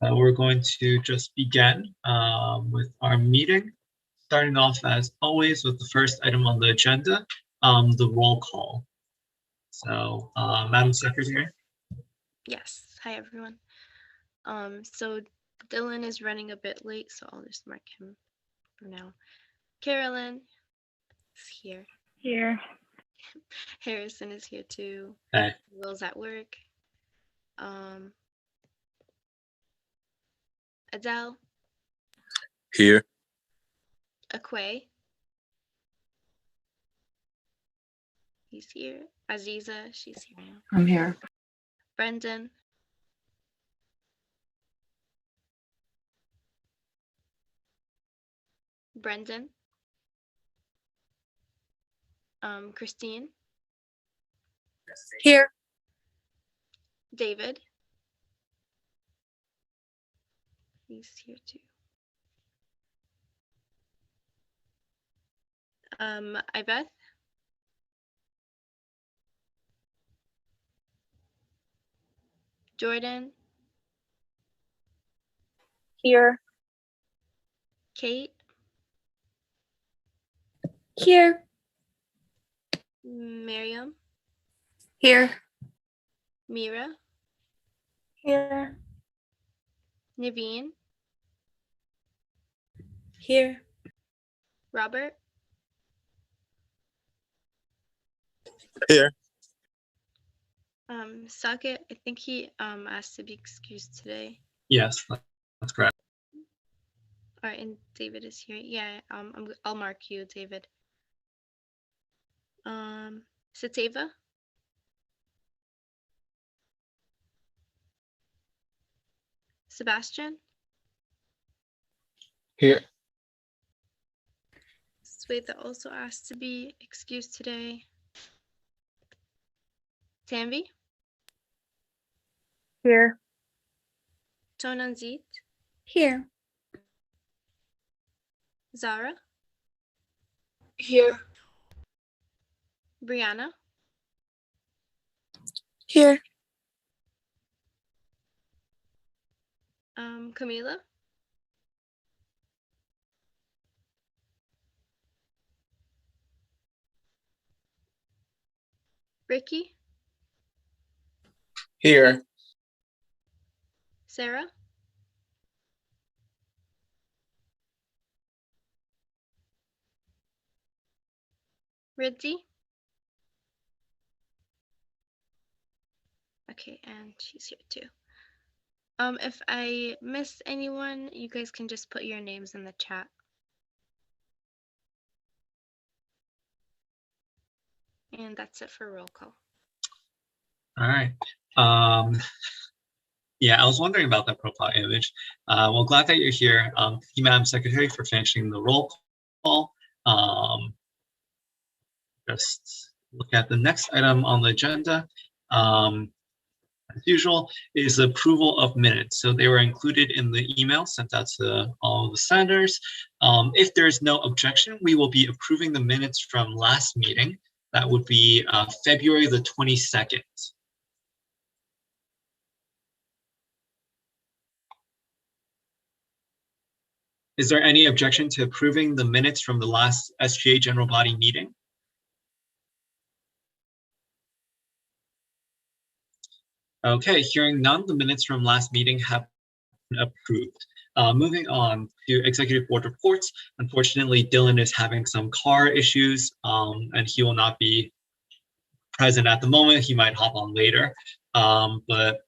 We're going to just begin with our meeting, starting off as always with the first item on the agenda, the roll call. So, Madam Secretary. Yes, hi everyone. So Dylan is running a bit late, so I'll just mark him for now. Carolyn is here. Here. Harrison is here too. Hey. Will's at work. Adele. Here. Akwe. He's here. Aziza, she's here now. I'm here. Brendan. Brendan. Christine. Here. David. He's here too. Ibeth. Jordan. Here. Kate. Here. Miriam. Here. Mira. Here. Naveen. Here. Robert. Here. Saket, I think he asked to be excused today. Yes, that's correct. All right, and David is here. Yeah, I'll mark you, David. Sateva. Sebastian. Here. Swetha also asked to be excused today. Tanvi. Here. Tonanzit. Here. Zara. Here. Brianna. Here. Camila. Ricky. Here. Sarah. Ridzi. Okay, and she's here too. If I miss anyone, you guys can just put your names in the chat. And that's it for roll call. All right. Yeah, I was wondering about that profile image. Well, glad that you're here. Thank you, Madam Secretary, for finishing the roll call. Just look at the next item on the agenda. As usual, is approval of minutes. So they were included in the email sent out to all the senators. If there's no objection, we will be approving the minutes from last meeting. That would be February the 22nd. Is there any objection to approving the minutes from the last SGA general body meeting? Okay, hearing none, the minutes from last meeting have been approved. Moving on to executive board reports. Unfortunately, Dylan is having some car issues and he will not be present at the moment. He might hop on later. But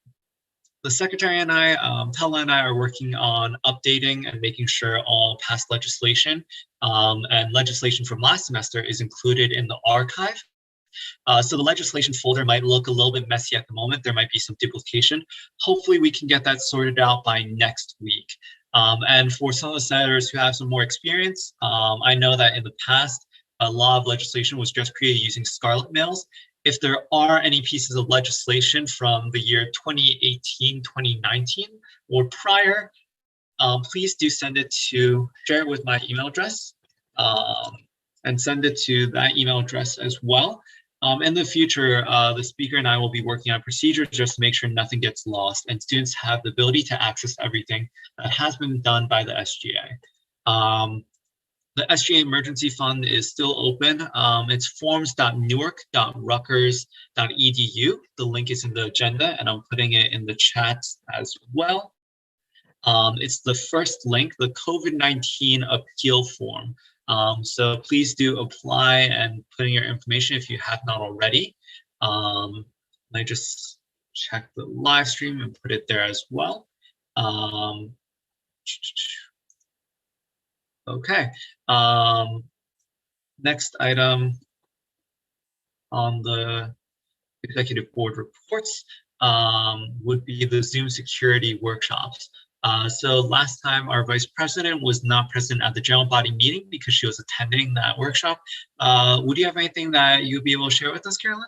the secretary and I, Tella and I, are working on updating and making sure all past legislation and legislation from last semester is included in the archive. So the legislation folder might look a little bit messy at the moment. There might be some duplication. Hopefully we can get that sorted out by next week. And for some of the senators who have some more experience, I know that in the past, a lot of legislation was just created using scarlet mails. If there are any pieces of legislation from the year 2018, 2019, or prior, please do send it to, share it with my email address, and send it to that email address as well. In the future, the speaker and I will be working on procedures just to make sure nothing gets lost and students have the ability to access everything that has been done by the SGA. The SGA Emergency Fund is still open. It's forms.newark.rutgers.edu. The link is in the agenda, and I'm putting it in the chat as well. It's the first link, the COVID-19 appeal form. So please do apply and put in your information if you have not already. Let me just check the live stream and put it there as well. Okay. Next item on the executive board reports would be the Zoom security workshops. So last time our vice president was not present at the general body meeting because she was attending that workshop. Would you have anything that you'd be able to share with us, Carolyn?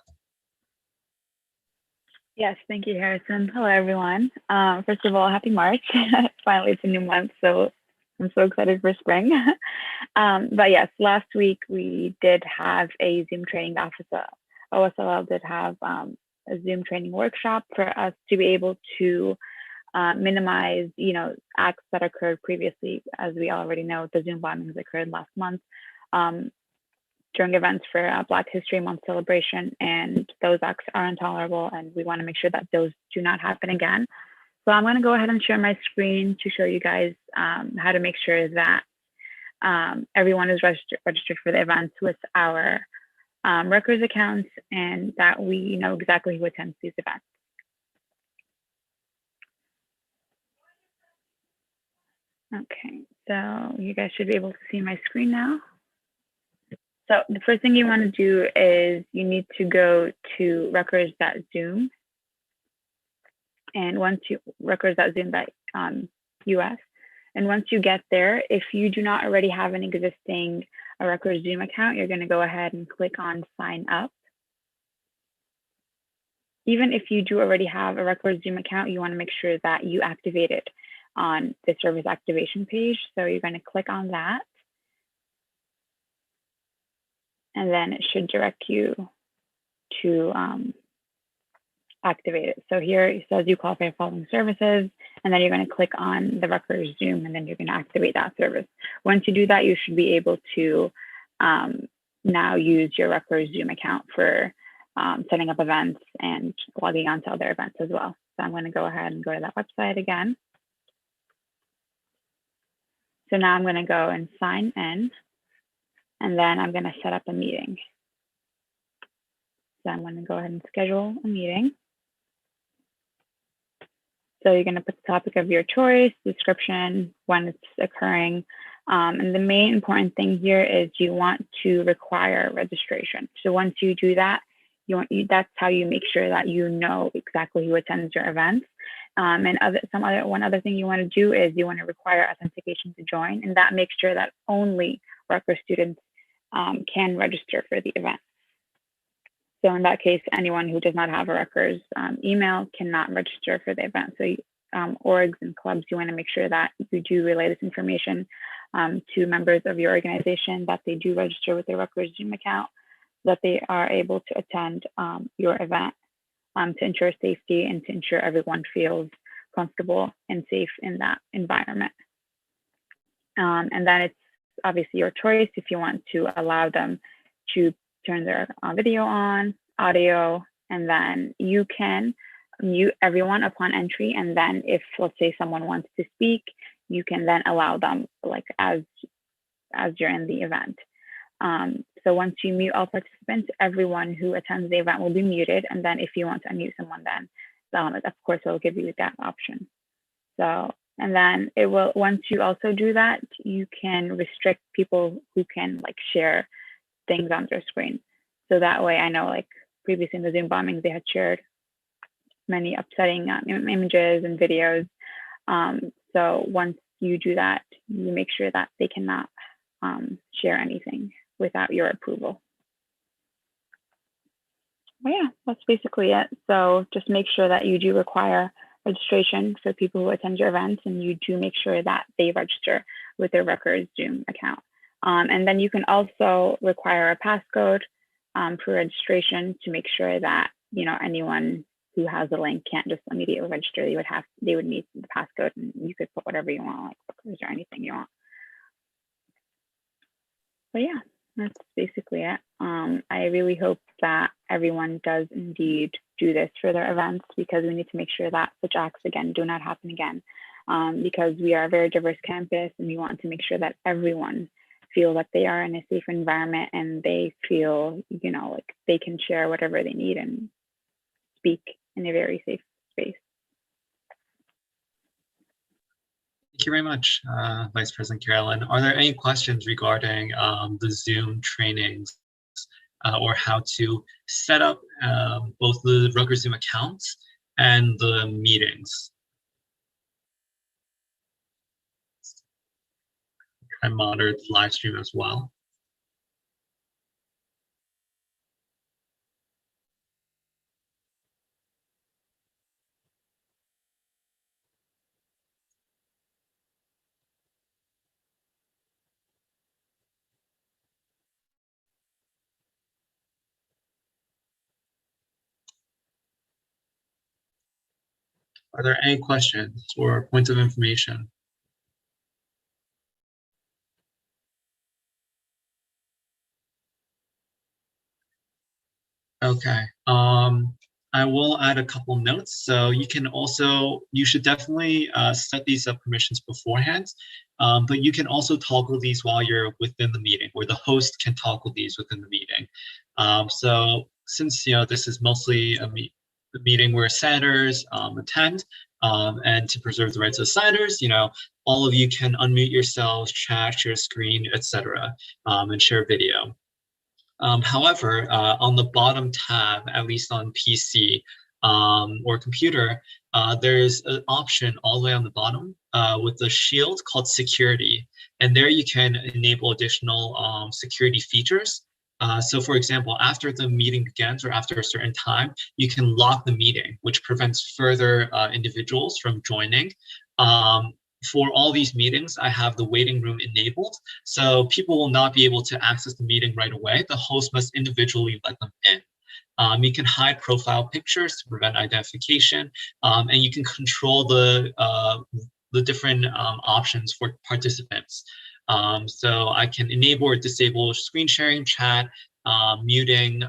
Yes, thank you, Harrison. Hello, everyone. First of all, happy March. Finally, it's a new month, so I'm so excited for spring. But yes, last week we did have a Zoom training. The Office of OSLL did have a Zoom training workshop for us to be able to minimize, acts that occurred previously. As we already know, the Zoom bombings occurred last month during events for Black History Month celebration, and those acts are intolerable, and we want to make sure that those do not happen again. So I'm going to go ahead and share my screen to show you guys how to make sure that everyone is registered for the events with our Rutgers accounts, and that we know exactly who attends these events. Okay, so you guys should be able to see my screen now. So the first thing you want to do is you need to go to Rutgers.Zoom. And once you Rutgers.Zoom.us, and once you get there, if you do not already have an existing Rutgers Zoom account, you're going to go ahead and click on sign up. Even if you do already have a Rutgers Zoom account, you want to make sure that you activate it on the service activation page. So you're going to click on that, and then it should direct you to activate it. So here it says you qualify for following services, and then you're going to click on the Rutgers Zoom, and then you're going to activate that service. Once you do that, you should be able to now use your Rutgers Zoom account for setting up events and logging on to other events as well. So I'm going to go ahead and go to that website again. So now I'm going to go and sign in, and then I'm going to set up a meeting. So I'm going to go ahead and schedule a meeting. So you're going to put the topic of your choice, description, when it's occurring. And the main important thing here is you want to require registration. So once you do that, that's how you make sure that you know exactly who attends your events. And one other thing you want to do is you want to require authentication to join, and that makes sure that only Rutgers students can register for the event. So in that case, anyone who does not have a Rutgers email cannot register for the event. So orgs and clubs, you want to make sure that you do relay this information to members of your organization, that they do register with their Rutgers Zoom account, that they are able to attend your event to ensure safety and to ensure everyone feels comfortable and safe in that environment. And then it's obviously your choice if you want to allow them to turn their video on, audio, and then you can mute everyone upon entry. And then if, let's say, someone wants to speak, you can then allow them as you're in the event. So once you mute all participants, everyone who attends the event will be muted. And then if you want to unmute someone, then of course, it will give you that option. So, and then it will, once you also do that, you can restrict people who can share things on their screen. So that way, I know previously in the Zoom bombings, they had shared many upsetting images and videos. So once you do that, you make sure that they cannot share anything without your approval. Well, yeah, that's basically it. So just make sure that you do require registration for people who attend your events, and you do make sure that they register with their Rutgers Zoom account. And then you can also require a passcode pre-registration to make sure that, anyone who has the link can't just immediately register. They would need the passcode, and you could put whatever you want, like Rutgers or anything you want. But yeah, that's basically it. I really hope that everyone does indeed do this for their events, because we need to make sure that such acts again do not happen again, because we are a very diverse campus, and we want to make sure that everyone feel that they are in a safe environment and they feel, like they can share whatever they need and speak in a very safe space. Thank you very much, Vice President Carolyn. Are there any questions regarding the Zoom trainings or how to set up both the Rutgers Zoom accounts and the meetings? I monitor the live stream as well. Are there any questions or points of information? Okay, I will add a couple notes. So you should definitely set these up permissions beforehand, but you can also toggle these while you're within the meeting, or the host can toggle these within the meeting. So since this is mostly a meeting where senators attend, and to preserve the rights of senators, all of you can unmute yourselves, chat, share screen, etc., and share video. However, on the bottom tab, at least on PC or computer, there's an option all the way on the bottom with the shield called security. And there you can enable additional security features. So for example, after the meeting begins or after a certain time, you can lock the meeting, which prevents further individuals from joining. For all these meetings, I have the waiting room enabled, so people will not be able to access the meeting right away. The host must individually let them in. You can hide profile pictures to prevent identification, and you can control the different options for participants. So I can enable or disable screen sharing, chat, muting,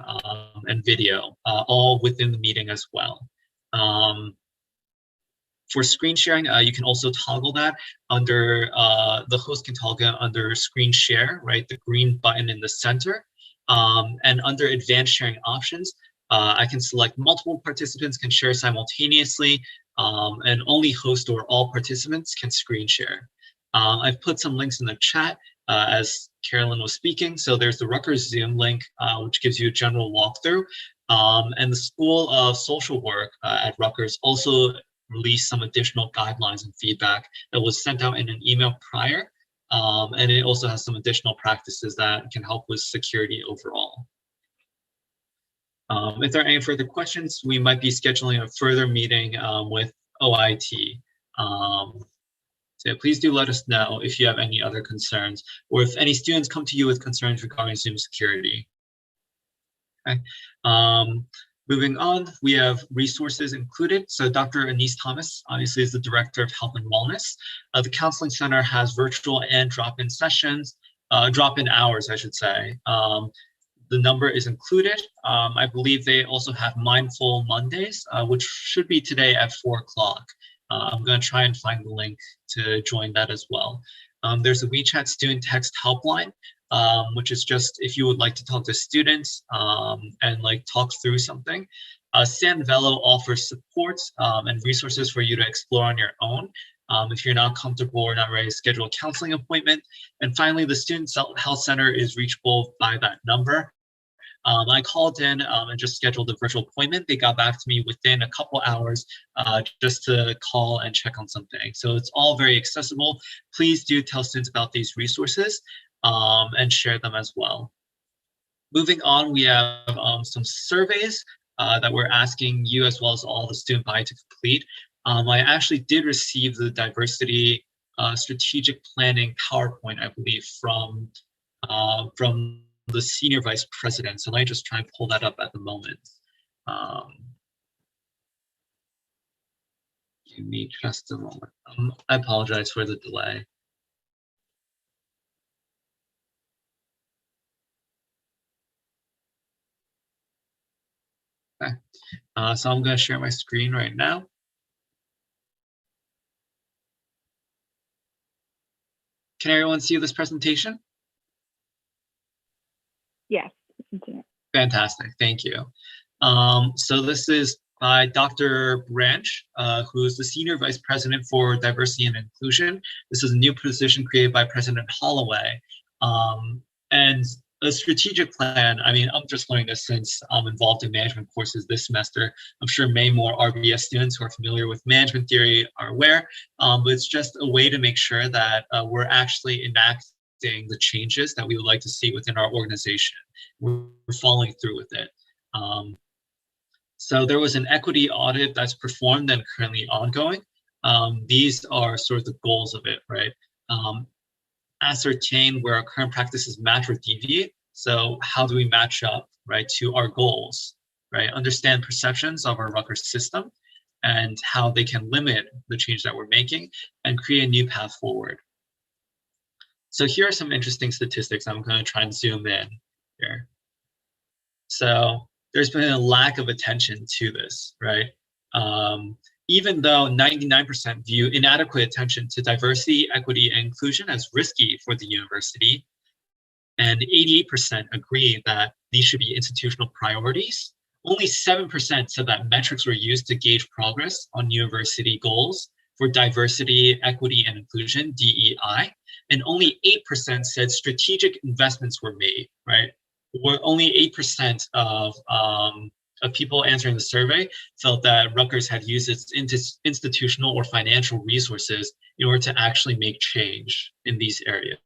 and video, all within the meeting as well. For screen sharing, you can also toggle that under, the host can toggle under screen share, right? The green button in the center. And under advanced sharing options, I can select multiple participants can share simultaneously, and only host or all participants can screen share. I've put some links in the chat as Carolyn was speaking. So there's the Rutgers Zoom link, which gives you a general walkthrough. And the School of Social Work at Rutgers also released some additional guidelines and feedback that was sent out in an email prior. And it also has some additional practices that can help with security overall. If there are any further questions, we might be scheduling a further meeting with OIT. So please do let us know if you have any other concerns, or if any students come to you with concerns regarding Zoom security. Okay. Moving on, we have resources included. So Dr. Anise Thomas obviously is the Director of Health and Wellness. The Counseling Center has virtual and drop-in sessions, drop-in hours, I should say. The number is included. I believe they also have Mindful Mondays, which should be today at 4 o'clock. I'm going to try and find the link to join that as well. There's a WeChat student text helpline, which is just if you would like to talk to students and like talk through something. San Velo offers support and resources for you to explore on your own if you're not comfortable or not ready to schedule a counseling appointment. And finally, the Student Health Center is reachable by that number. I called in and just scheduled a virtual appointment. They got back to me within a couple hours just to call and check on something. So it's all very accessible. Please do tell students about these resources and share them as well. Moving on, we have some surveys that we're asking you as well as all the student body to complete. I actually did receive the diversity strategic planning PowerPoint, I believe, from the senior vice president. So let me just try and pull that up at the moment. Give me just a moment. I apologize for the delay. Okay, so I'm going to share my screen right now. Can everyone see this presentation? Yes. Fantastic, thank you. So this is by Dr. Branch, who is the Senior Vice President for Diversity and Inclusion. This is a new position created by President Holloway. And a strategic plan, I mean, I'm just learning this since I'm involved in management courses this semester. I'm sure many more RBS students who are familiar with management theory are aware, but it's just a way to make sure that we're actually enacting the changes that we would like to see within our organization. We're following through with it. So there was an equity audit that's performed and currently ongoing. These are sort of the goals of it, right? Ascertain where our current practices match or deviate. So how do we match up, right, to our goals, right? Understand perceptions of our Rutgers system and how they can limit the change that we're making and create a new path forward. So here are some interesting statistics. I'm going to try and zoom in here. So there's been a lack of attention to this, right? Even though 99% view inadequate attention to diversity, equity, and inclusion as risky for the university, and 88% agree that these should be institutional priorities, only 7% said that metrics were used to gauge progress on university goals for diversity, equity, and inclusion, DEI, and only 8% said strategic investments were made, right? Where only 8% of people answering the survey felt that Rutgers had used its institutional or financial resources in order to actually make change in these areas.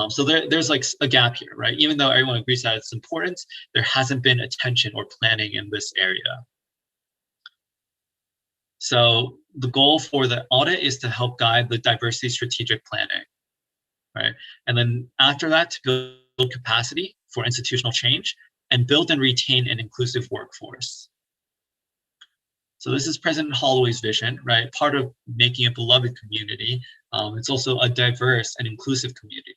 So there's like a gap here, right? Even though everyone agrees that it's important, there hasn't been attention or planning in this area. So the goal for the audit is to help guide the diversity strategic planning, right? And then after that, to build capacity for institutional change and build and retain an inclusive workforce. So this is President Holloway's vision, right? Part of making a beloved community. It's also a diverse and inclusive community.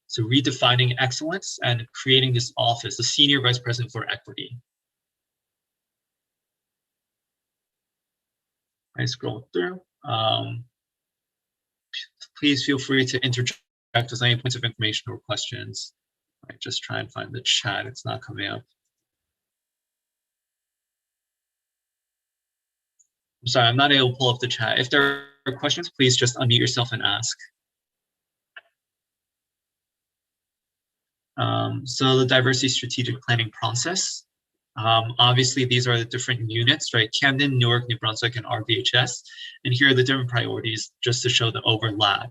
So redefining excellence and creating this office, the Senior Vice President for Equity. I scroll through. Please feel free to interject with any points of information or questions. I just try and find the chat, it's not coming up. I'm sorry, I'm not able to pull up the chat. If there are questions, please just unmute yourself and ask. So the diversity strategic planning process. Obviously, these are the different units, right? Camden, Newark, New Brunswick, and RVHS. And here are the different priorities just to show the overlap,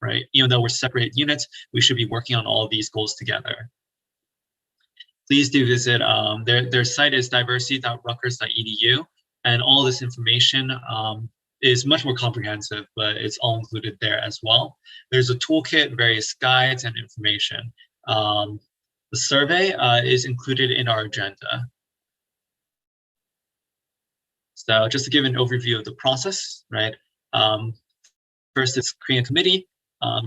right? Even though we're separate units, we should be working on all of these goals together. Please do visit, their site is diversity.rutgers.edu, and all this information is much more comprehensive, but it's all included there as well. There's a toolkit, various guides, and information. The survey is included in our agenda. So just to give an overview of the process, right? First, it's creating a committee,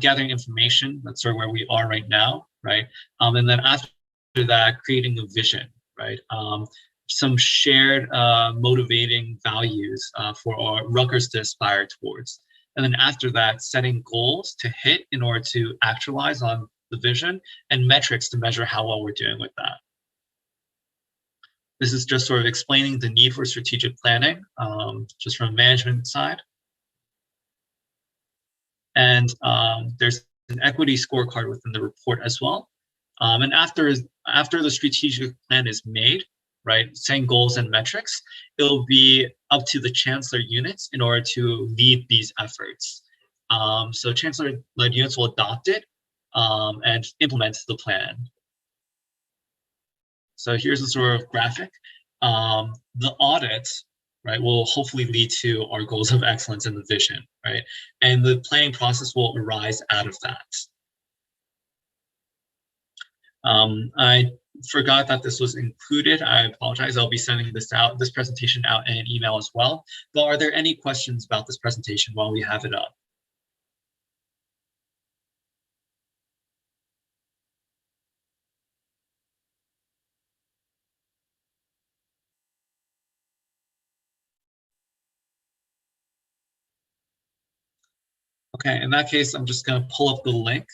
gathering information. That's sort of where we are right now, right? And then after that, creating a vision, right? Some shared motivating values for our Rutgers to aspire towards. And then after that, setting goals to hit in order to actualize on the vision and metrics to measure how well we're doing with that. This is just sort of explaining the need for strategic planning, just from a management side. And there's an equity scorecard within the report as well. And after the strategic plan is made, right, setting goals and metrics, it'll be up to the chancellor units in order to lead these efforts. So chancellor-led units will adopt it and implement the plan. So here's a sort of graphic. The audit, right, will hopefully lead to our goals of excellence in the vision, right? And the planning process will arise out of that. I forgot that this was included. I apologize. I'll be sending this presentation out in an email as well. But are there any questions about this presentation while we have it up? Okay, in that case, I'm just going to pull up the link.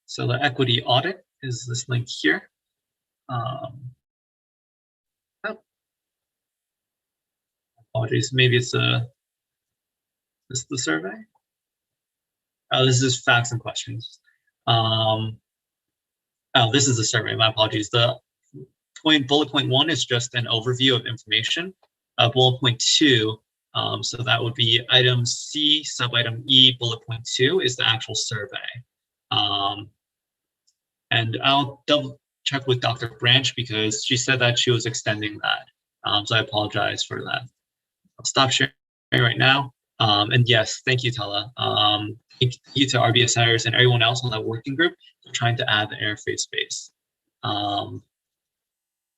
So the equity audit is this link here. Apologies, maybe it's this is the survey. Oh, this is facts and questions. Oh, this is the survey. My apologies. The bullet point 1 is just an overview of information. Bullet point 2, so that would be item C, sub-item E, bullet point 2 is the actual survey. And I'll double check with Dr. Branch because she said that she was extending that. So I apologize for that. I'll stop sharing right now. And yes, thank you, Tala. Thank you to RBS Centers and everyone else on that working group for trying to add the interface space. My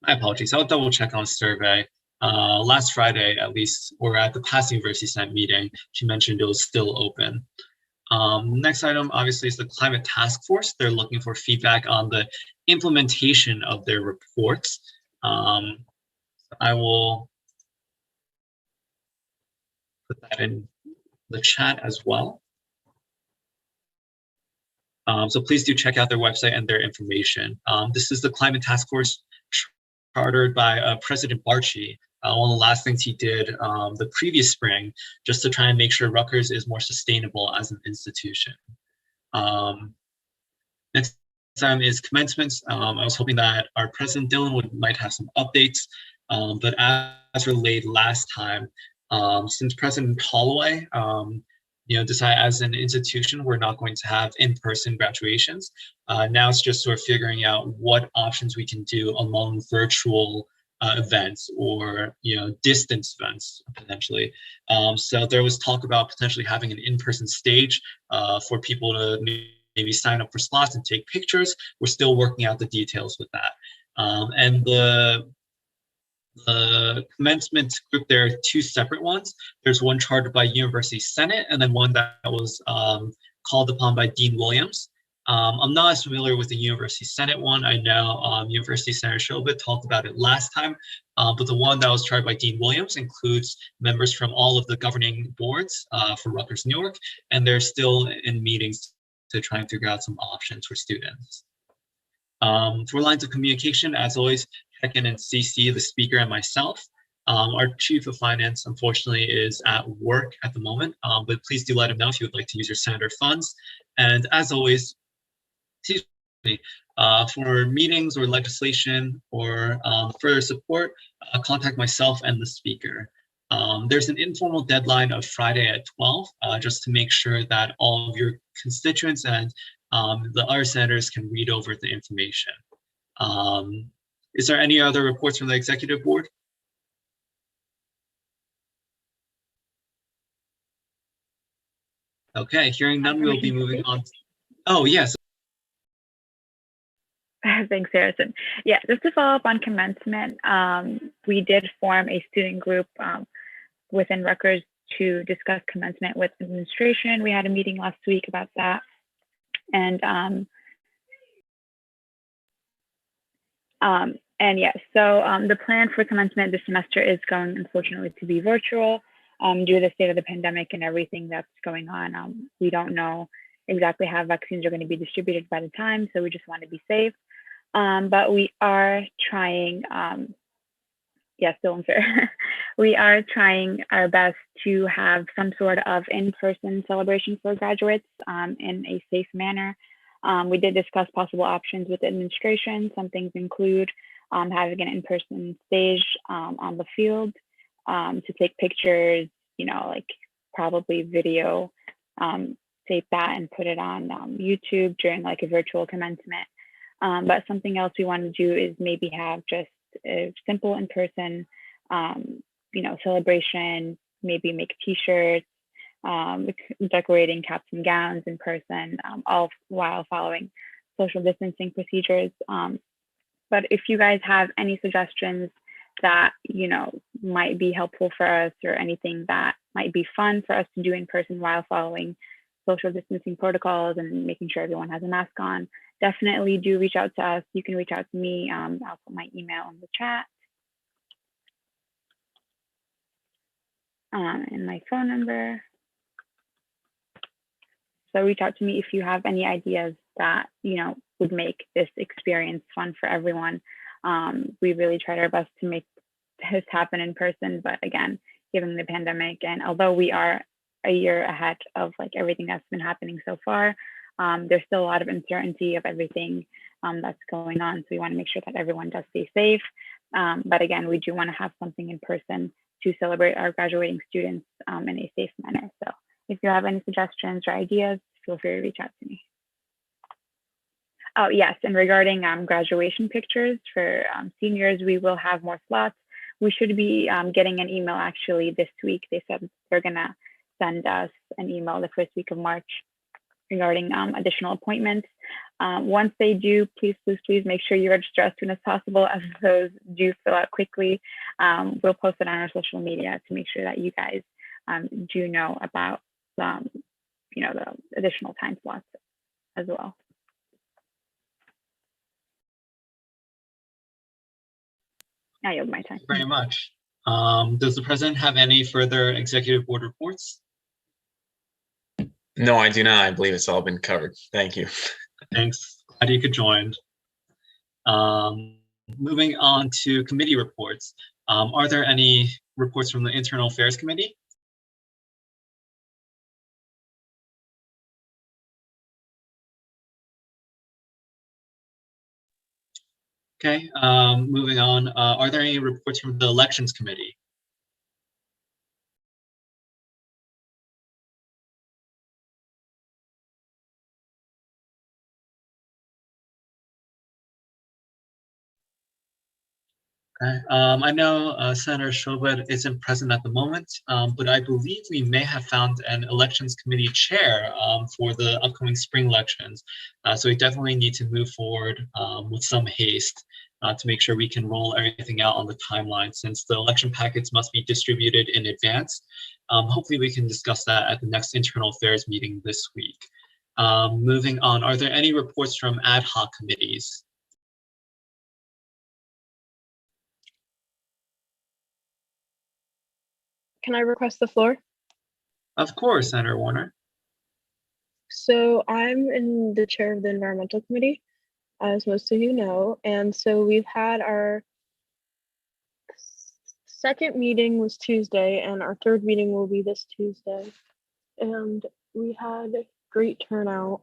apologies. I'll double check on a survey. Last Friday, at least, or at the past University Senate meeting, she mentioned it was still open. Next item, obviously, is the Climate Task Force. They're looking for feedback on the implementation of their reports. I will put that in the chat as well. So please do check out their website and their information. This is the Climate Task Force chartered by President Barchi. One of the last things he did the previous spring, just to try and make sure Rutgers is more sustainable as an institution. Next time is commencements. I was hoping that our President Dylan might have some updates, but as relayed last time, since President Holloway decided as an institution we're not going to have in-person graduations, now it's just sort of figuring out what options we can do among virtual events or distance events potentially. So there was talk about potentially having an in-person stage for people to maybe sign up for slots and take pictures. We're still working out the details with that. And the commencement group, there are 2 separate ones. There's one chartered by University Senate and then one that was called upon by Dean Williams. I'm not as familiar with the University Senate one. I know University Senator Shobit talked about it last time, but the one that was chartered by Dean Williams includes members from all of the governing boards for Rutgers Newark, and they're still in meetings to try and figure out some options for students. For lines of communication, as always, check in and CC the speaker and myself. Our Chief of Finance, unfortunately, is at work at the moment, but please do let him know if you would like to use your senator funds. And as always, for meetings or legislation or further support, contact myself and the speaker. There's an informal deadline of Friday at 12, just to make sure that all of your constituents and the other senators can read over the information. Is there any other reports from the executive board? Okay, hearing none, we'll be moving on. Oh, yes. Thanks, Harrison. Yeah, just to follow up on commencement, we did form a student group within Rutgers to discuss commencement with administration. We had a meeting last week about that. And yeah, so the plan for commencement this semester is going, unfortunately, to be virtual due to the state of the pandemic and everything that's going on. We don't know exactly how vaccines are going to be distributed by the time, so we just want to be safe. But we are trying, yeah, still unfair. We are trying our best to have some sort of in-person celebration for graduates in a safe manner. We did discuss possible options with the administration. Some things include having an in-person stage on the field to take pictures, like probably video, tape that and put it on YouTube during like a virtual commencement. But something else we want to do is maybe have just a simple in-person, celebration, maybe make t-shirts, decorating caps and gowns in person, all while following social distancing procedures. But if you guys have any suggestions that, you know, might be helpful for us, or anything that might be fun for us to do in person while following social distancing protocols and making sure everyone has a mask on, definitely do reach out to us. You can reach out to me. I'll put my email in the chat. And my phone number. So reach out to me if you have any ideas that, you know, would make this experience fun for everyone. We really tried our best to make this happen in person, but again, given the pandemic, and although we are a year ahead of like everything that's been happening so far, there's still a lot of uncertainty of everything that's going on. So we want to make sure that everyone does stay safe. But again, we do want to have something in person to celebrate our graduating students in a safe manner. So if you have any suggestions or ideas, feel free to reach out to me. Oh yes, and regarding graduation pictures for seniors, we will have more slots. We should be getting an email actually this week. They said they're gonna send us an email the first week of March regarding additional appointments. Once they do, please make sure you register as soon as possible, as those do fill out quickly. We'll post it on our social media to make sure that you guys do know about you know, the additional time slots as well. I yield my time. Thank you very much. Does the president have any further executive board reports? No, I do not. I believe it's all been covered. Thank you. Thanks. Glad you could join. Moving on to committee reports. Are there any reports from the Internal Affairs Committee? Okay, moving on. Are there any reports from the Elections Committee? Okay. I know Senator Chaubet isn't present at the moment, but I believe we may have found an Elections Committee chair for the upcoming spring elections. So we definitely need to move forward with some haste to make sure we can roll everything out on the timeline, since the election packets must be distributed in advance. Hopefully we can discuss that at the next Internal Affairs meeting this week. Moving on, are there any reports from ad hoc committees? Can I request the floor? Of course, Senator Warner. So I'm in the chair of the Environmental Committee, as most of you know, and so we've had our second meeting was Tuesday, and our third meeting will be this Tuesday. And we had great turnout,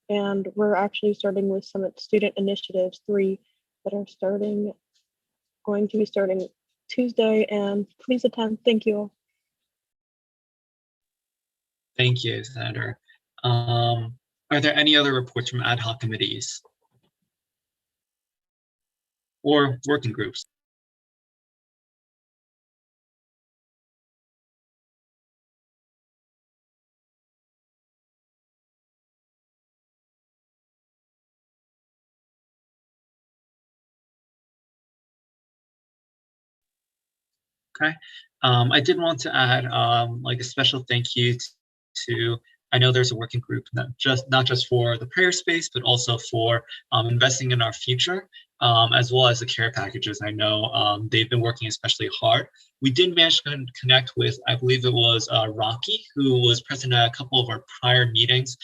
and we're actually starting with some student initiatives, 3 that are going to be starting Tuesday, and please attend. Thank you all. Thank you, Senator. Are there any other reports from ad hoc committees or working groups? Okay. I did want to add like a special thank you to, I know there's a working group not just for the prayer space, but also for investing in our future, as well as the care packages. I know they've been working especially hard. We did manage to connect with, I believe it was Rocky, who was present at a couple of our prior meetings,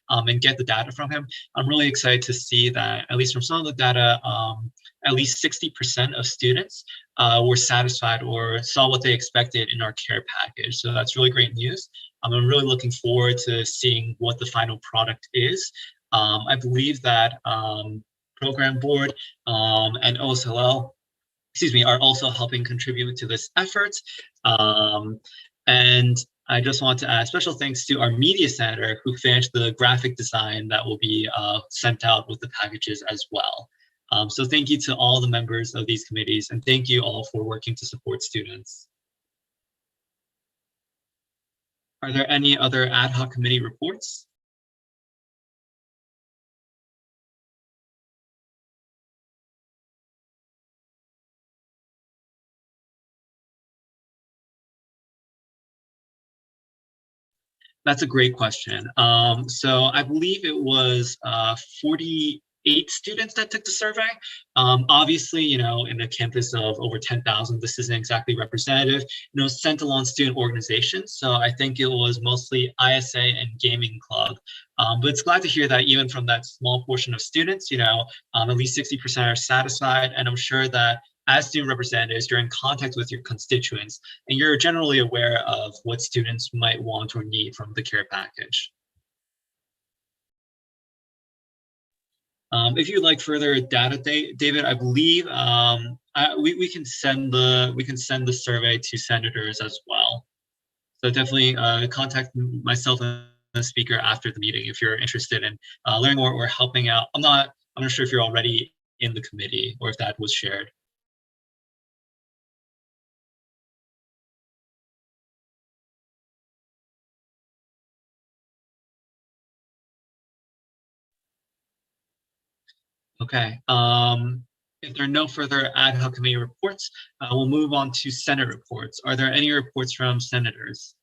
and get the data from him. I'm really excited to see that, at least from some of the data, at least 60% of students were satisfied or saw what they expected in our care package. So that's really great news. I'm really looking forward to seeing what the final product is. I believe that program board and OSLL, are also helping contribute to this effort. And I just want to add special thanks to our media center who finished the graphic design that will be sent out with the packages as well. So thank you to all the members of these committees, and thank you all for working to support students. Are there any other ad hoc committee reports? That's a great question. So I believe it was 48 students that took the survey. Obviously, you know, in a campus of over 10,000, this isn't exactly representative. You know, sent along student organizations. So I think it was mostly ISA and gaming club. But it's glad to hear that even from that small portion of students, you know, at least 60% are satisfied. And I'm sure that as student representatives, you're in contact with your constituents, and you're generally aware of what students might want or need from the care package. If you'd like further data, David, I believe we can send the survey to senators as well. So definitely contact myself and the speaker after the meeting if you're interested in learning more or helping out. I'm not sure if you're already in the committee or if that was shared. Okay. If there are no further ad hoc committee reports, we'll move on to Senate reports. Are there any reports from senators?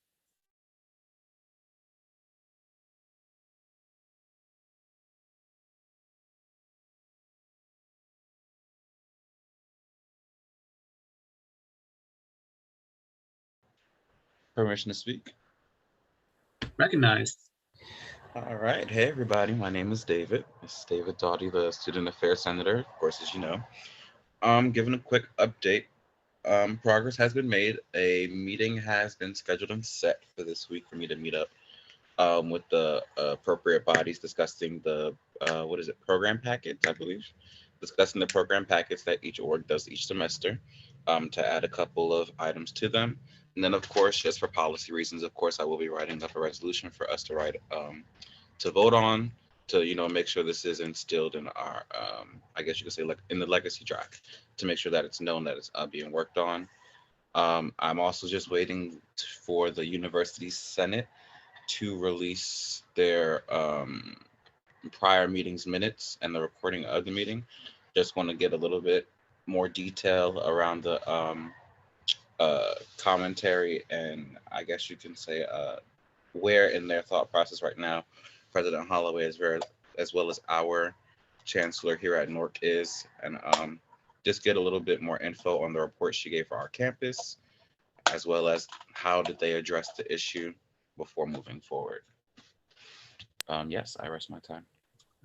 Permission to speak. Recognized. All right. Hey, everybody. My name is David. This is David Doughty, the Student Affairs Senator, of course, as you know. Given a quick update, progress has been made. A meeting has been scheduled and set for this week for me to meet up with the appropriate bodies discussing the, program packets, I believe. Discussing the program packets that each org does each semester to add a couple of items to them. And then, of course, just for policy reasons, of course, I will be writing up a resolution for us to write, to vote on, to, you know, make sure this is instilled in our, I guess you could say, like in the legacy track, to make sure that it's known that it's being worked on. I'm also just waiting for the University Senate to release their prior meetings minutes and the recording of the meeting. Just want to get a little bit more detail around the commentary and I guess you can say where in their thought process right now President Holloway as well as our chancellor here at Newark is, and just get a little bit more info on the report she gave for our campus, as well as how did they address the issue before moving forward. Yes, I rest my time.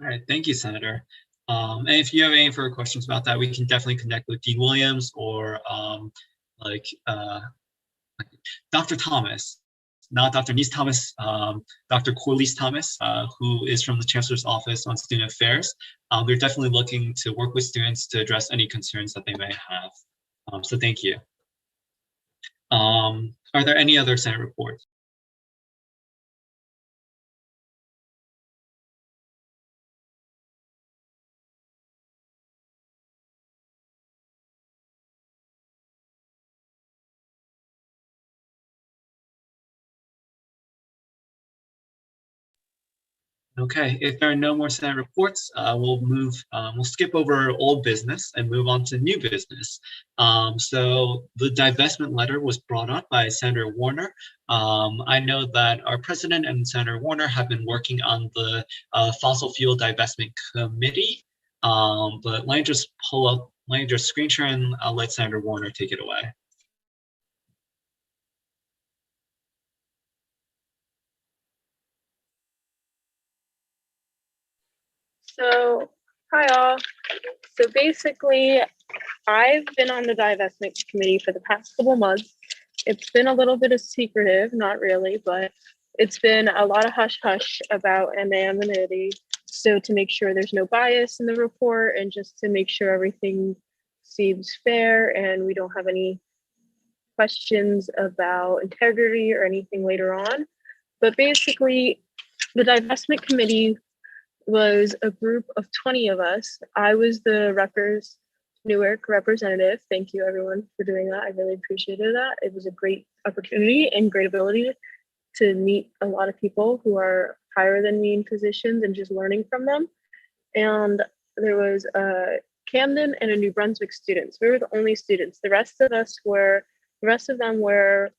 All right, thank you, Senator. And if you have any further questions about that, we can definitely connect with Dean Williams or Dr. Thomas, not Dr. Niece Thomas, Dr. Corliss Thomas, who is from the Chancellor's Office on Student Affairs. We're definitely looking to work with students to address any concerns that they may have. So thank you. Are there any other Senate reports? Okay, if there are no more Senate reports, we'll skip over old business and move on to new business. So the divestment letter was brought up by Senator Warner. I know that our president and Senator Warner have been working on the Fossil Fuel Divestment Committee, but let me just screen share and I'll let Senator Warner take it away. So, hi all. So basically, I've been on the divestment committee for the past couple months. It's been a little bit of secretive, not really, but it's been a lot of hush hush about anonymity. So to make sure there's no bias in the report and just to make sure everything seems fair and we don't have any questions about integrity or anything later on. But basically, the divestment committee was a group of 20 of us. I was the Rutgers Newark representative. Thank you everyone for doing that. I really appreciated that. It was a great opportunity and great ability to meet a lot of people who are higher than me in positions and just learning from them. And there was a Camden and a New Brunswick students. We were the only students. The rest of them were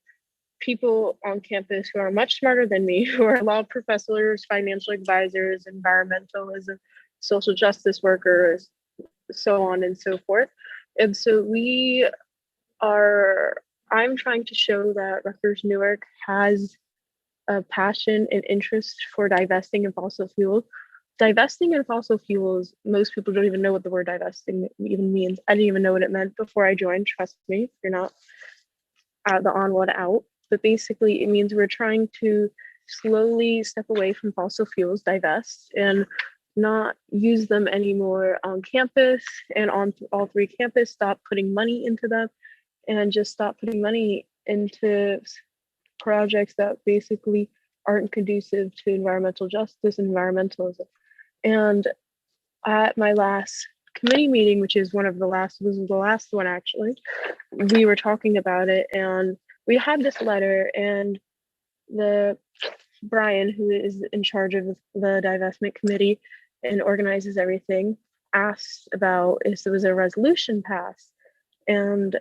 people on campus who are much smarter than me, who are law professors, financial advisors, environmentalism, social justice workers, so on and so forth. And so I'm trying to show that Rutgers Newark has a passion and interest for divesting in fossil fuels. Divesting in fossil fuels, most people don't even know what the word divesting even means. I didn't even know what it meant before I joined, trust me, you're not the onward out. But basically it means we're trying to slowly step away from fossil fuels, divest, and not use them anymore on campus and on all three campuses, stop putting money into them and just stop putting money into projects that basically aren't conducive to environmental justice and environmentalism. And at my last committee meeting, which is this was the last one actually, we were talking about it and we had this letter, and Brian, who is in charge of the divestment committee and organizes everything, asked about if there was a resolution passed. And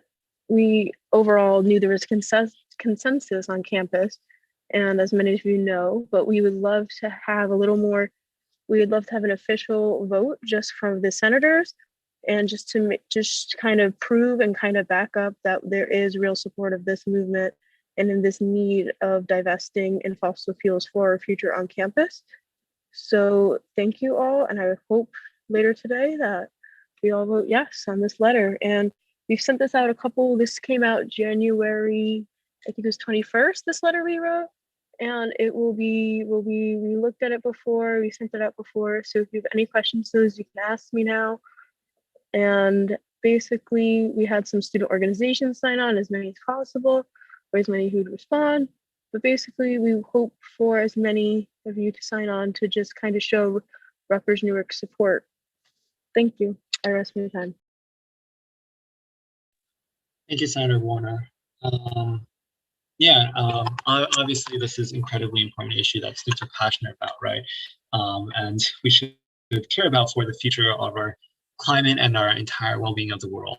we overall knew there was consensus on campus, and as many of you know, but we would love to have an official vote just from the senators, and just to kind of prove and kind of back up that there is real support of this movement and in this need of divesting in fossil fuels for our future on campus. So thank you all, and I hope later today that we all vote yes on this letter. And we've sent this out this came out January, I think it was 21st, this letter we wrote. And we looked at it before, we sent it out before. So if you have any questions, you can ask me now. And basically we had some student organizations sign on, as many as possible, or as many who would respond. But basically we hope for as many of you to sign on to just kind of show Rutgers Newark support. Thank you. I rest my time. Thank you, Senator Warner. Obviously this is incredibly important issue that students are passionate about, right? And we should care about for the future of our climate and our entire well-being of the world.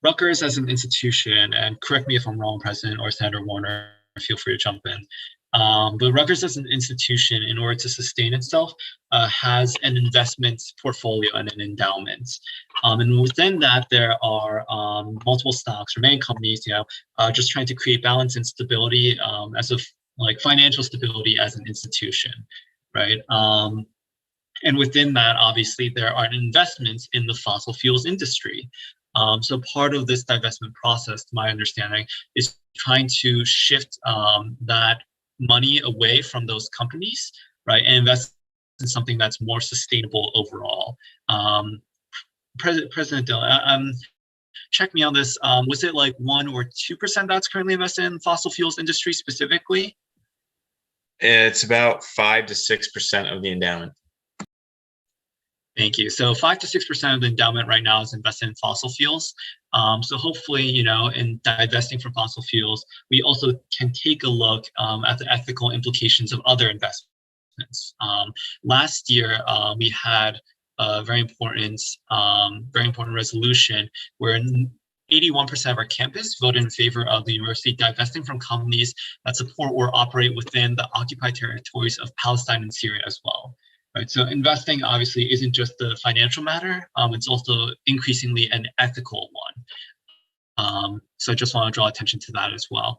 Rutgers as an institution, and correct me if I'm wrong, President or Senator Warner, feel free to jump in. But Rutgers as an institution, in order to sustain itself, has an investment portfolio and an endowment. And within that, there are multiple stocks or many companies, just trying to create balance and stability financial stability as an institution, right? And within that, obviously, there are investments in the fossil fuels industry. So part of this divestment process, to my understanding, is trying to shift that money away from those companies, right, and invest in something that's more sustainable overall. President Dillon, check me on this. Was it like 1 or 2% that's currently invested in fossil fuels industry specifically? It's about 5 to 6% of the endowment. Thank you. So 5 to 6% of the endowment right now is invested in fossil fuels. So hopefully, in divesting from fossil fuels, we also can take a look at the ethical implications of other investments. Last year, we had a very important resolution where 81% of our campus voted in favor of the university divesting from companies that support or operate within the occupied territories of Palestine and Syria as well. Right, so investing obviously isn't just the financial matter, it's also increasingly an ethical one. So I just want to draw attention to that as well.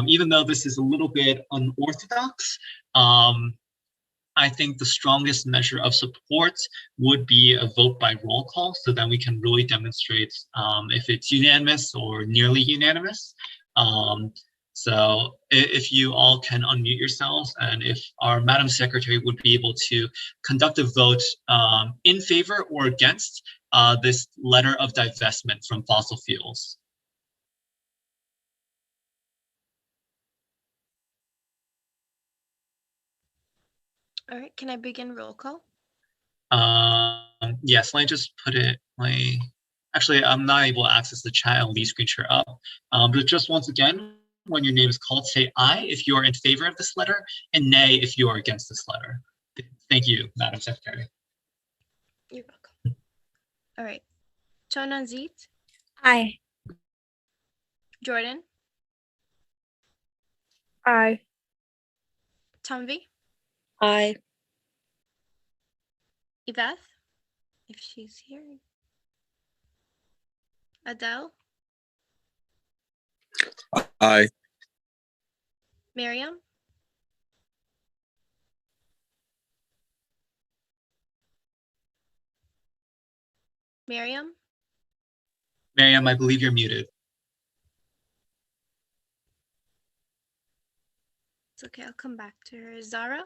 Even though this is a little bit unorthodox, I think the strongest measure of support would be a vote by roll call, so that we can really demonstrate if it's unanimous or nearly unanimous. So if you all can unmute yourselves, and if our Madam Secretary would be able to conduct a vote in favor or against this letter of divestment from fossil fuels. All right, can I begin roll call? Yes, let me just put it, actually, I'm not able to access the chat and leave screen share up. But just once again, when your name is called, say aye if you are in favor of this letter, and nay if you are against this letter. Thank you, Madam Secretary. You're welcome. All right. Chonanzit, Aye. Jordan, Aye. Tanvi, Aye. Yvette, if she's here. Adele, Aye. Miriam, Miriam, Miriam, I believe you're muted. it's okay, I'll come back to her. Zara,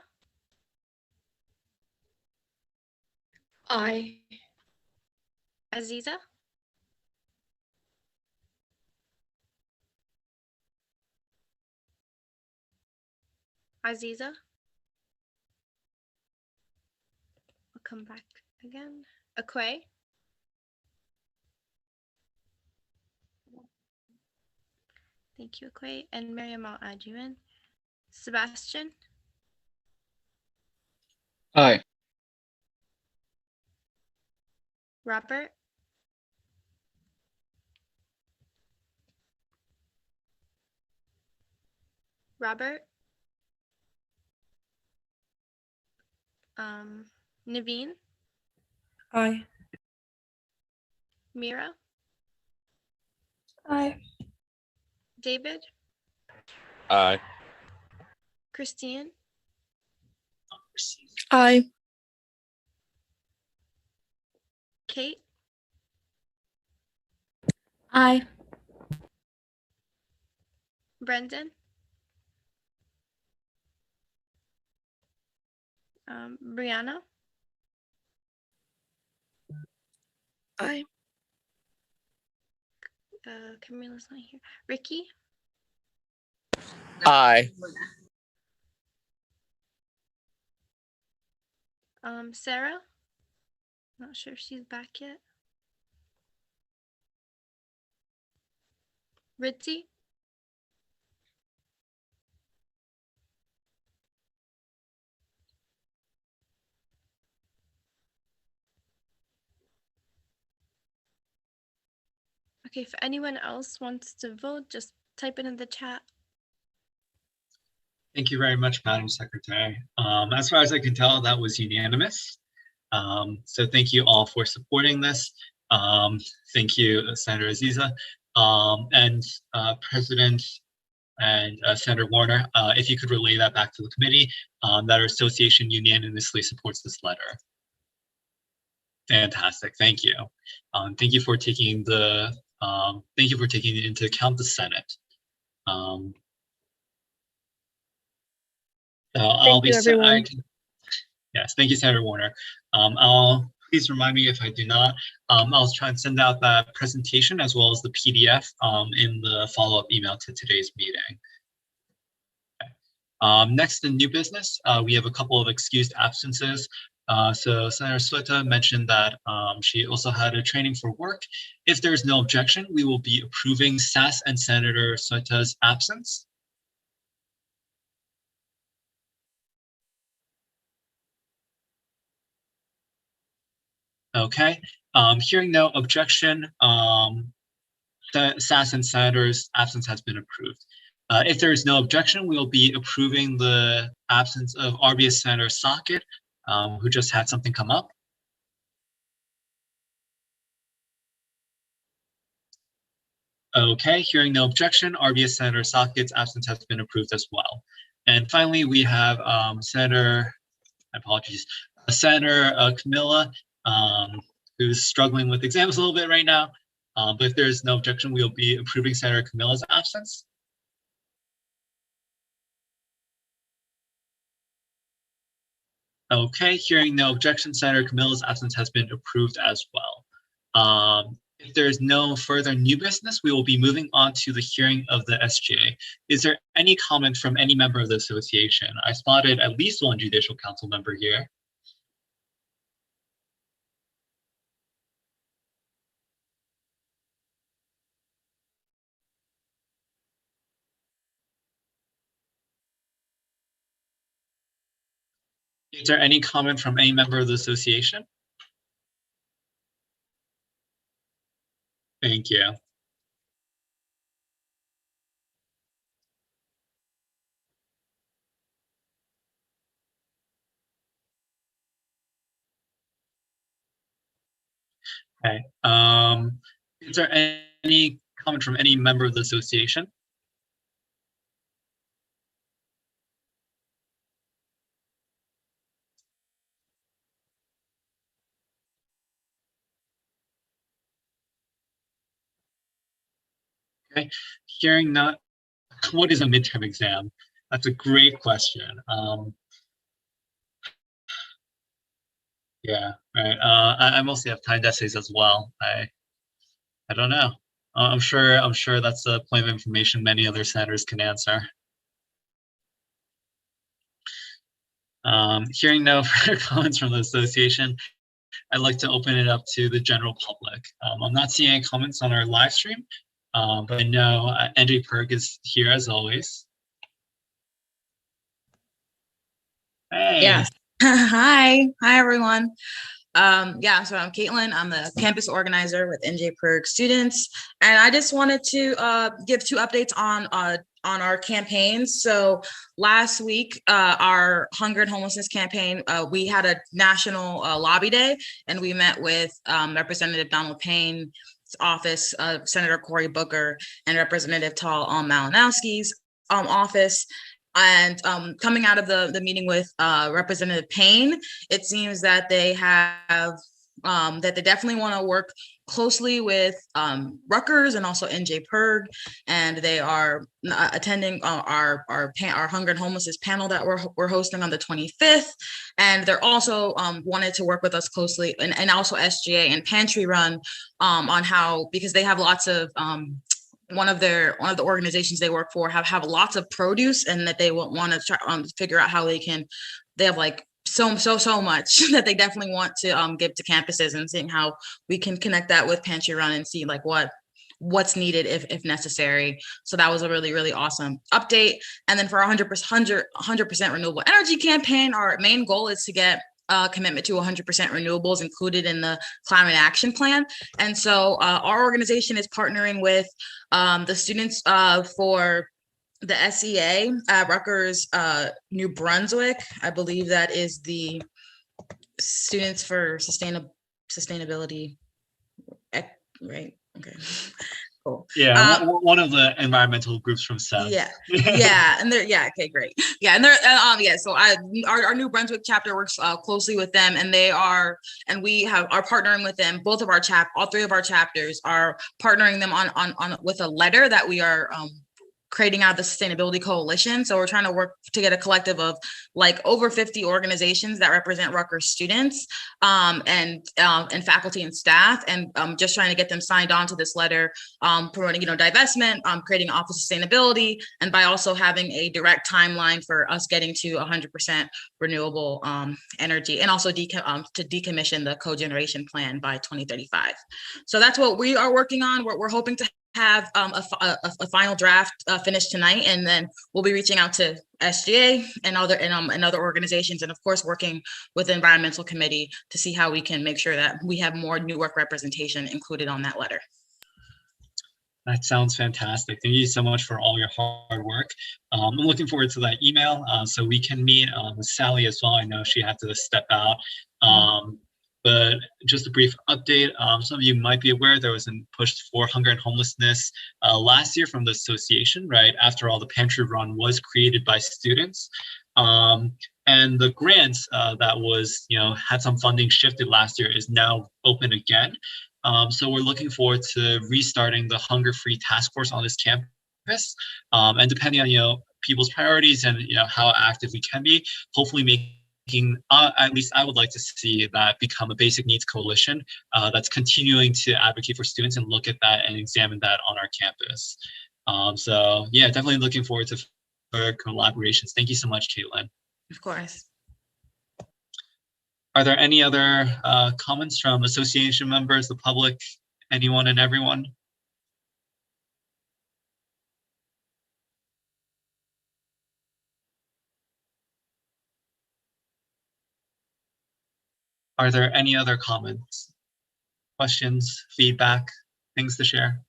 Aye. Aziza, Aziza, I'll come back again. Akwe, thank you, Akwe, and Miriam, I'll add you in. Sebastian, Aye. Robert, Robert, Naveen, Aye. Mira, Aye. David, Aye. Christine, Aye. Kate, Aye. Brendan, Brianna, Aye. Camila's not here. Ricky, Aye. Sarah, not sure if she's back yet. Ritzy, okay, if anyone else wants to vote, just type it in the chat. Thank you very much, Madam Secretary. As far as I can tell, that was unanimous. So thank you all for supporting this. Thank you, Senator Aziza, and President and Senator Warner. If you could relay that back to the committee, that our association unanimously supports this letter. Fantastic, thank you. Thank you for taking into account the Senate. Thank you, everyone. Yes, thank you, Senator Warner. Please remind me if I do not. I'll try and send out that presentation as well as the PDF in the follow-up email to today's meeting. Okay. Next in new business, we have a couple of excused absences. So Senator Sweta mentioned that she also had a training for work. If there's no objection, we will be approving SAS and Senator Sweta's absence. Okay, hearing no objection, SAS and Senator's absence has been approved. If there is no objection, we will be approving the absence of RBS Senator Socket, who just had something come up. Okay, hearing no objection, RBS Senator Socket's absence has been approved as well. And finally, we have Senator Camilla, who's struggling with exams a little bit right now. But if there's no objection, we'll be approving Senator Camilla's absence. Okay, hearing no objection, Senator Camilla's absence has been approved as well. If there is no further new business, we will be moving on to the hearing of the SGA. Is there any comment from any member of the association? I spotted at least one Judicial Council member here. Is there any comment from any member of the association? Thank you. Okay. Is there any comment from any member of the association? Okay. Hearing none, what is a midterm exam? That's a great question. Yeah, right. I mostly have timed essays as well. I don't know. I'm sure that's a point of information many other senators can answer. Hearing no further comments from the association, I'd like to open it up to the general public. I'm not seeing any comments on our live stream, but I know NJ Perk is here as always. Hey. Yes. Hi everyone. Yeah, so I'm Caitlin. I'm the campus organizer with NJ Perk students, and I just wanted to give 2 updates on our campaigns. So last week, our hunger and homelessness campaign, we had a national lobby day, and we met with Representative Donald Payne's office, Senator Cory Booker, and Representative Tal Malinowski's office. And coming out of the meeting with Representative Payne, it seems that they have that they definitely want to work closely with Rutgers and also NJ Perg, and they are attending our hunger and homelessness panel that we're hosting on the 25th, and they're also wanted to work with us closely, and also SGA and Pantry Run on how, because they have lots of one of the organizations they work for have lots of produce, and that they will want to try figure out how they have like so much that they definitely want to give to campuses, and seeing how we can connect that with Pantry Run and see like what's needed if necessary. So that was a really awesome update. And then for our 100% renewable energy campaign, our main goal is to get commitment to 100% renewables included in the climate action plan. And so our organization is partnering with the students for the SEA at Rutgers New Brunswick. I believe that is the Students for Sustainability, right? Okay. Cool. Yeah, one of the environmental groups from South. Yeah, and okay, great. Yeah, and they're so our New Brunswick chapter works closely with them, and are partnering with them. All 3 of our chapters are partnering them on with a letter that we are creating out of the Sustainability Coalition. So we're trying to work to get a collective of like over 50 organizations that represent Rutgers students and faculty and staff, and just trying to get them signed on to this letter, promoting, divestment, creating office sustainability, and by also having a direct timeline for us getting to 100% renewable energy, and also to decommission the cogeneration plan by 2035. So that's what we are working on. We're hoping to have a final draft finished tonight, and then we'll be reaching out to SGA and other organizations, and of course working with the Environmental Committee to see how we can make sure that we have more Newark representation included on that letter. That sounds fantastic. Thank you so much for all your hard work. I'm looking forward to that email so we can meet with Sally as well. I know she had to step out. But just a brief update, some of you might be aware there was a push for hunger and homelessness last year from the association, right? After all, the Pantry Run was created by students. And the grant that was, had some funding shifted last year is now open again. So we're looking forward to restarting the Hunger Free Task Force on this campus. And depending on, people's priorities and, how active we can be, hopefully making at least I would like to see that become a basic needs coalition that's continuing to advocate for students and look at that and examine that on our campus. So yeah, definitely looking forward to further collaborations. Thank you so much, Caitlin. Of course. Are there any other comments from association members, the public, anyone and everyone? Are there any other comments, questions, feedback, things to share?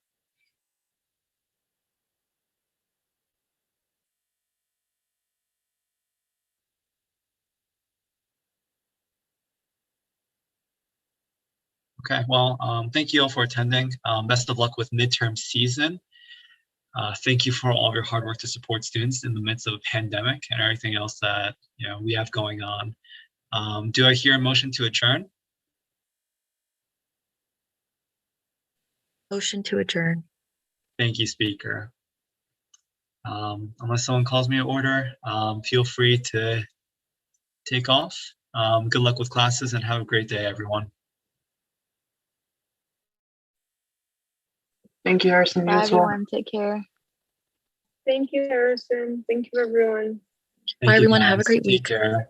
Okay, well, thank you all for attending. Best of luck with midterm season. Thank you for all of your hard work to support students in the midst of a pandemic and everything else that we have going on. Do I hear a motion to adjourn? Motion to adjourn. Thank you, Speaker. Unless someone calls me to order, feel free to take off. Good luck with classes and have a great day, everyone. Thank you, Harrison. You Bye, as well. everyone. Take care. Thank you, Harrison. Thank you, everyone. Thank Bye, you, everyone. Have a guys. great Take week. care.